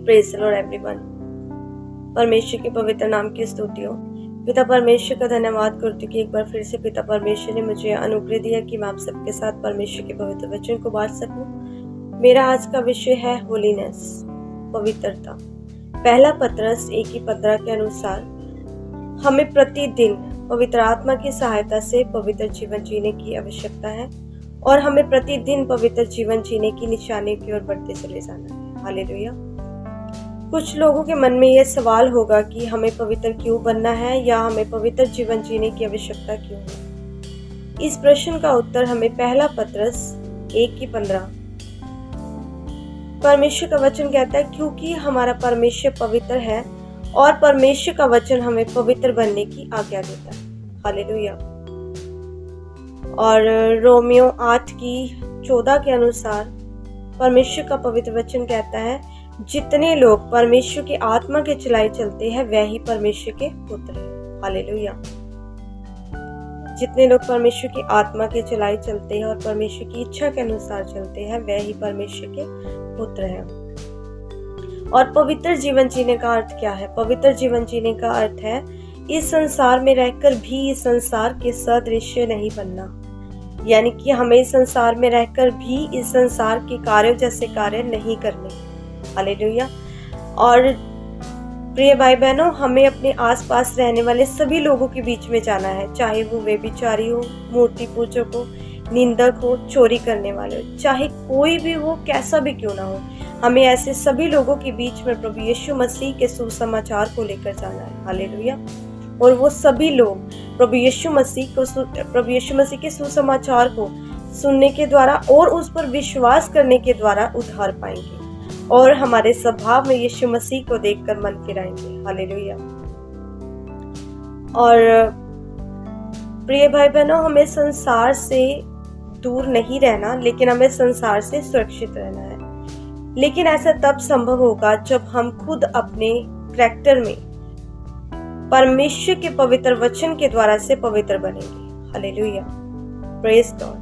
Praise the Lord everyone. परमेश्वर के पवित्र नाम की स्तुति हो। पिता परमेश्वर का धन्यवाद करती हूँ कि एक बार फिर से पिता परमेश्वर ने मुझे अनुग्रह दिया कि मैं आप सबके साथ परमेश्वर के पवित्र वचन को बांट सकूं। मेरा आज का विषय है होलीनेस, पवित्रता। पहला पतरस 1:15 के अनुसार हमें प्रतिदिन पवित्र आत्मा की सहायता से पवित्र जीवन जीने की आवश्यकता है और हमें प्रतिदिन पवित्र जीवन जीने की निशानी की ओर बढ़ते चले जाना है। हालेलुया। कुछ लोगों के मन में यह सवाल होगा कि हमें पवित्र क्यों बनना है या हमें पवित्र जीवन जीने की आवश्यकता क्यों है। इस प्रश्न का उत्तर हमें पहला पतरस 1:15 परमेश्वर का वचन कहता है, क्योंकि हमारा परमेश्वर पवित्र है और परमेश्वर का वचन हमें पवित्र बनने की आज्ञा देता है। हालेलुया। और रोमियो 8:14 के अनुसार परमेश्वर का पवित्र वचन कहता है, जितने लोग परमेश्वर की आत्मा के चलाए चलते हैं वह ही परमेश्वर के पुत्र हैं। हालेलुया। जितने लोग परमेश्वर की आत्मा के चलाए चलते हैं और परमेश्वर की इच्छा के अनुसार चलते हैं वह ही परमेश्वर के पुत्र हैं। और पवित्र जीवन जीने का अर्थ क्या है? पवित्र जीवन जीने का अर्थ है इस संसार में रहकर भी इस संसार के सदृश्य नहीं बनना, यानी कि हमें इस संसार में रहकर भी इस संसार के कार्यों जैसे कार्य नहीं करने। हालेलुया। और प्रिय भाई बहनों, हमें अपने आसपास रहने वाले सभी लोगों के बीच में जाना है, चाहे वो व्यभिचारी हो, मूर्ति पूजक हो, निंदक हो, चोरी करने वाले हो, चाहे कोई भी हो, कैसा भी क्यों ना हो, हमें ऐसे सभी लोगों के बीच में प्रभु यीशु मसीह के सुसमाचार को लेकर जाना है। हालेलुया। और वो सभी लोग प्रभु यीशु मसीह के सुसमाचार को सुनने के द्वारा और उस पर विश्वास करने के द्वारा उद्धार पाएंगे और हमारे स्वभाव में यीशु मसीह को देखकर मन फिराएंगे। हालेलुया। और प्रिय भाई बहनों, हमें संसार से दूर नहीं रहना, लेकिन हमें संसार से सुरक्षित रहना है। लेकिन ऐसा तब संभव होगा जब हम खुद अपने कैरेक्टर में परमेश्वर के पवित्र वचन के द्वारा से पवित्र बनेंगे। हालेलुया। Praise God.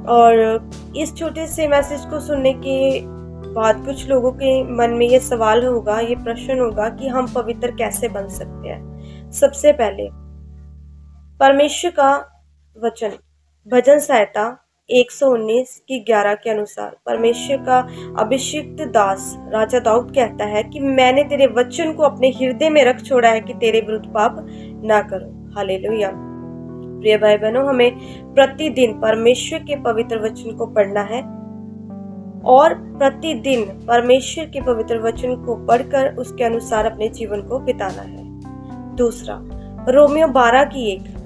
और इस छोटे से मैसेज को सुनने के बाद कुछ लोगों के मन में ये सवाल होगा, ये प्रश्न होगा कि हम पवित्र कैसे बन सकते हैं। सबसे पहले परमेश्वर का वचन भजन संहिता 119:11 के अनुसार परमेश्वर का अभिषिक्त दास राजा दाऊद कहता है कि मैंने तेरे वचन को अपने हृदय में रख छोड़ा है कि तेरे विरुद्ध पाप ना करूं। हालेलुया। प्रिय भाई बहनों, हमें प्रतिदिन परमेश्वर के पवित्र वचन को पढ़ना है और प्रतिदिन परमेश्वर के पवित्र वचन को पढ़कर उसके अनुसार अपने जीवन को बिताना है। दूसरा, रोमियो 12:1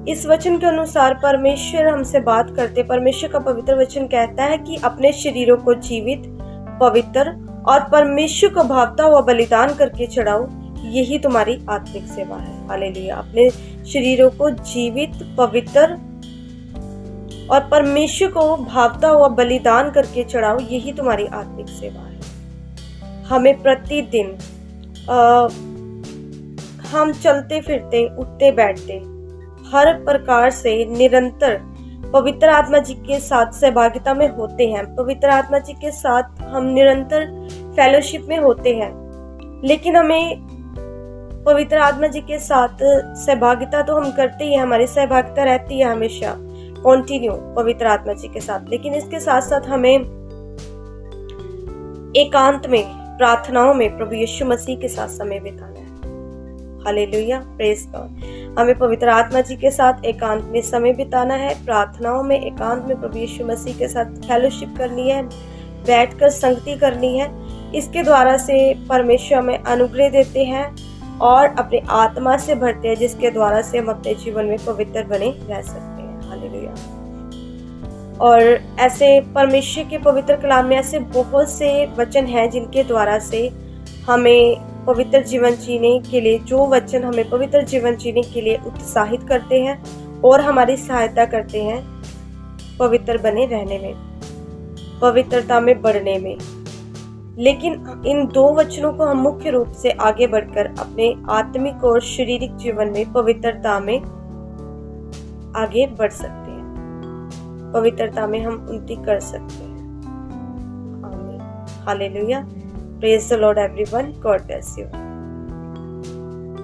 इस वचन के अनुसार परमेश्वर हमसे बात करते, परमेश्वर का पवित्र वचन कहता है कि अपने शरीरों को जीवित, पवित्र और परमेश्वर को भावता हुआ बलिदान करके चढ़ाओ, यही तुम्हारी आत्मिक सेवा है। हालेलुया। अपने शरीरों को जीवित, पवित्र और परमेश्वर को भावता हुआ बलिदान करके चढ़ाओ, यही तुम्हारी आत्मिक सेवा है। हमें प्रतिदिन हम चलते फिरते, उठते बैठते हर प्रकार से निरंतर पवित्र आत्मा जी के साथ सहभागिता में होते हैं। पवित्र आत्मा जी के साथ हम निरंतर फेलोशिप में होते हैं, लेकिन हमें पवित्र आत्मा जी के साथ सहभागिता तो हम करते ही हैं, हमारी सहभागिता रहती है हमेशा कंटिन्यू पवित्र आत्मा जी के साथ, लेकिन इसके साथ साथ हमें एकांत में प्रार्थनाओं में प्रभु यीशु मसीह के साथ समय बिताना है। हालेलुया। Praise God. हमें पवित्र आत्मा जी के साथ एकांत में समय बिताना है, प्रार्थनाओं में एकांत में प्रभु यीशु मसीह के साथ फेलोशिप करनी है, बैठकर संगति करनी है। इसके द्वारा से परमेश्वर हमें अनुग्रह देते हैं और अपनी आत्मा से भरते हैं, जिसके द्वारा से हम अपने जीवन में पवित्र बने रह सकते हैं। हालेलुया। और ऐसे परमेश्वर के पवित्र कलाम में ऐसे बहुत से वचन हैं जिनके द्वारा से हमें पवित्र जीवन जीने के लिए, जो वचन हमें पवित्र जीवन जीने के लिए उत्साहित करते हैं और हमारी सहायता करते हैं पवित्र बने रहने में, पवित्रता में बढ़ने में। लेकिन इन दो वचनों को हम मुख्य रूप से आगे बढ़कर अपने आत्मिक और शारीरिक जीवन में पवित्रता में आगे बढ़ सकते हैं, पवित्रता में हम उन्नति कर सकते हैं। आमीन। Hallelujah. Praise the Lord everyone, God bless you.